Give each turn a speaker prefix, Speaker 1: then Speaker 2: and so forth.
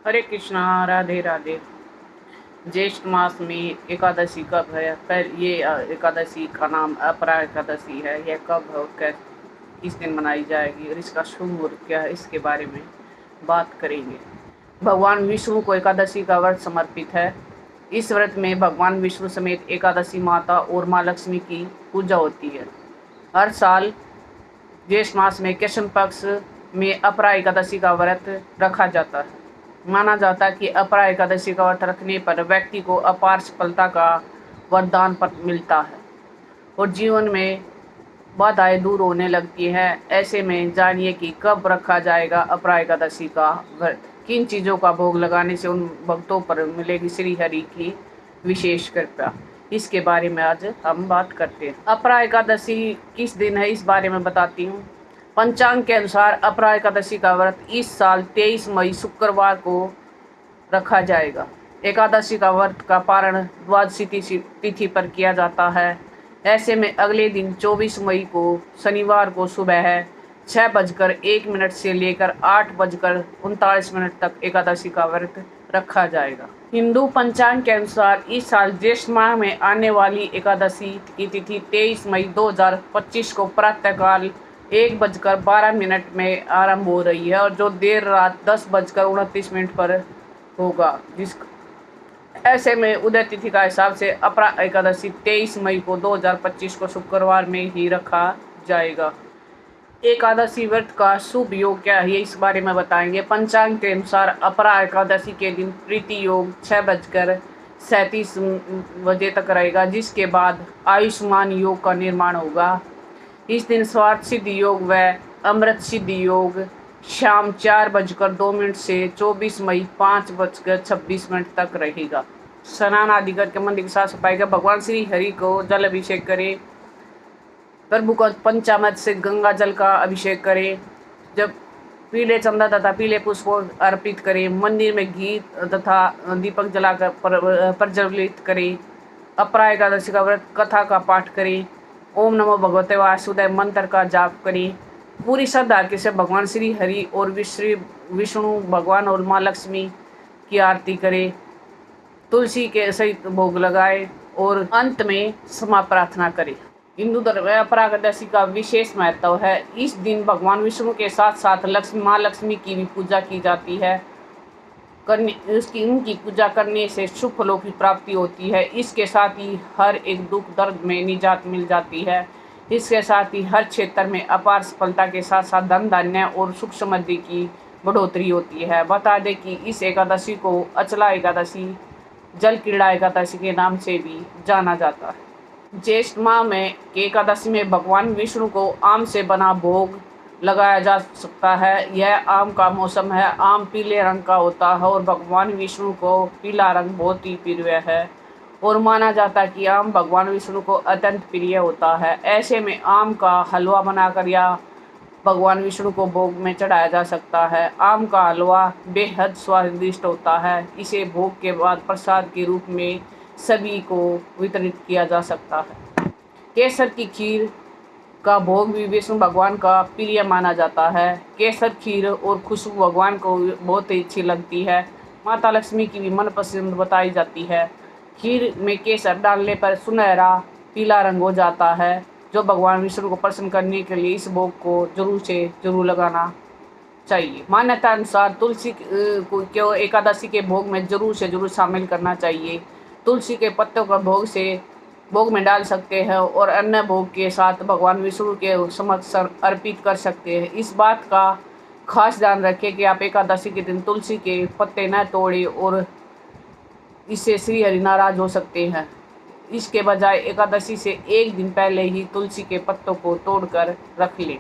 Speaker 1: हरे कृष्णा, राधे राधे। ज्येष्ठ मास में एकादशी कब है? ये एकादशी का नाम अपरा एकादशी है। यह कब है और किस दिन मनाई जाएगी और इसका शुभ मुहूर्त क्या है, इसके बारे में बात करेंगे। भगवान विष्णु को एकादशी का व्रत समर्पित है। इस व्रत में भगवान विष्णु समेत एकादशी माता और माँ लक्ष्मी की पूजा होती है। हर साल ज्येष्ठ मास में कृष्ण पक्ष में अपरा एकादशी का व्रत रखा जाता है। माना जाता है कि अपरा एकादशी का व्रत रखने पर व्यक्ति को अपार सफलता का वरदान मिलता है और जीवन में बाधाएं दूर होने लगती है। ऐसे में जानिए कि कब रखा जाएगा अपरा एकादशी का व्रत, किन चीज़ों का भोग लगाने से उन भक्तों पर मिलेगी श्री हरि की विशेष कृपा, इसके बारे में आज हम बात करते हैं। अपरा एकादशी किस दिन है, इस बारे में बताती हूँ। पंचांग के अनुसार अपरा एकादशी का व्रत इस साल 23 मई शुक्रवार को रखा जाएगा। एकादशी का व्रत का पारण द्वादशी तिथि पर किया जाता है। ऐसे में अगले दिन 24 मई को शनिवार को सुबह 6:01 से लेकर 8:39 तक एकादशी का व्रत रखा जाएगा। हिंदू पंचांग के अनुसार इस साल ज्येष्ठ माह में आने वाली एकादशी की तिथि 23 मई 2025 को प्रातःकाल 1:12 में आरंभ हो रही है और जो देर रात 10:29 पर होगा। ऐसे में उदय तिथि का हिसाब से अपरा एकादशी 23 मई को 2025 को शुक्रवार में ही रखा जाएगा। एकादशी व्रत का शुभ योग क्या है, इस बारे में बताएंगे। पंचांग के अनुसार अपरा एकादशी के दिन प्रीति योग 6:37 तक रहेगा, जिसके बाद आयुष्मान योग का निर्माण होगा। इस दिन स्वार्थ सिद्धि योग व अमृत सिद्धि योग शाम 4:02 से 24 मई 5:26 तक रहेगा। स्नान आदि करके मंदिर की साफ सफाई कर भगवान श्री हरि को जल अभिषेक करें। प्रभु को पंचामृत से गंगा जल का अभिषेक करें। जब पीले चंदा तथा पीले पुष्प अर्पित करें। मंदिर में घी तथा दीपक जलाकर प्रज्वलित करें। अपरा एकादशी का व्रत कथा का पाठ करें। ओम नमो भगवते वासुदेव मंत्र का जाप करें। पूरी श्रद्धा के से भगवान श्री हरि और श्री विष्णु भगवान और माँ लक्ष्मी की आरती करें। तुलसी के सहित भोग लगाए और अंत में क्षमा प्रार्थना करें। हिंदू धर्म में अपरा एकादशी का विशेष महत्व है। इस दिन भगवान विष्णु के साथ साथ माँ लक्ष्मी की भी पूजा की जाती है। उनकी पूजा करने से शुभ फलों की प्राप्ति होती है। इसके साथ ही हर एक दुख दर्द में निजात मिल जाती है। इसके साथ ही हर क्षेत्र में अपार सफलता के साथ साथ धन धान्य और सुख समृद्धि की बढ़ोतरी होती है। बता दें कि इस एकादशी को अचला एकादशी, जल क्रीड़ा एकादशी के नाम से भी जाना जाता है। ज्येष्ठ माह में एकादशी में भगवान विष्णु को आम से बना भोग लगाया जा सकता है। यह आम का मौसम है। आम पीले रंग का होता है और भगवान विष्णु को पीला रंग बहुत ही प्रिय है और माना जाता है कि आम भगवान विष्णु को अत्यंत प्रिय होता है। ऐसे में आम का हलवा बनाकर या भगवान विष्णु को भोग में चढ़ाया जा सकता है। आम का हलवा बेहद स्वादिष्ट होता है। इसे भोग के बाद प्रसाद के रूप में सभी को वितरित किया जा सकता है। केसर की खीर का भोग भी विष्णु भगवान का प्रिय माना जाता है। केसर खीर और खुशबू भगवान को बहुत ही अच्छी लगती है। माता लक्ष्मी की भी मनपसंद बताई जाती है। खीर में केसर डालने पर सुनहरा पीला रंग हो जाता है, जो भगवान विष्णु को प्रसन्न करने के लिए इस भोग को जरूर से जरूर लगाना चाहिए। मान्यता अनुसार तुलसी को एकादशी के भोग में जरूर से जरूर शामिल करना चाहिए। तुलसी के पत्तों का भोग में डाल सकते हैं और अन्य भोग के साथ भगवान विष्णु के समक्ष अर्पित कर सकते हैं। इस बात का खास ध्यान रखें कि आप एकादशी के दिन तुलसी के पत्ते न तोड़ें और इससे श्री हरि नाराज हो सकते हैं। इसके बजाय एकादशी से एक दिन पहले ही तुलसी के पत्तों को तोड़कर रख लें।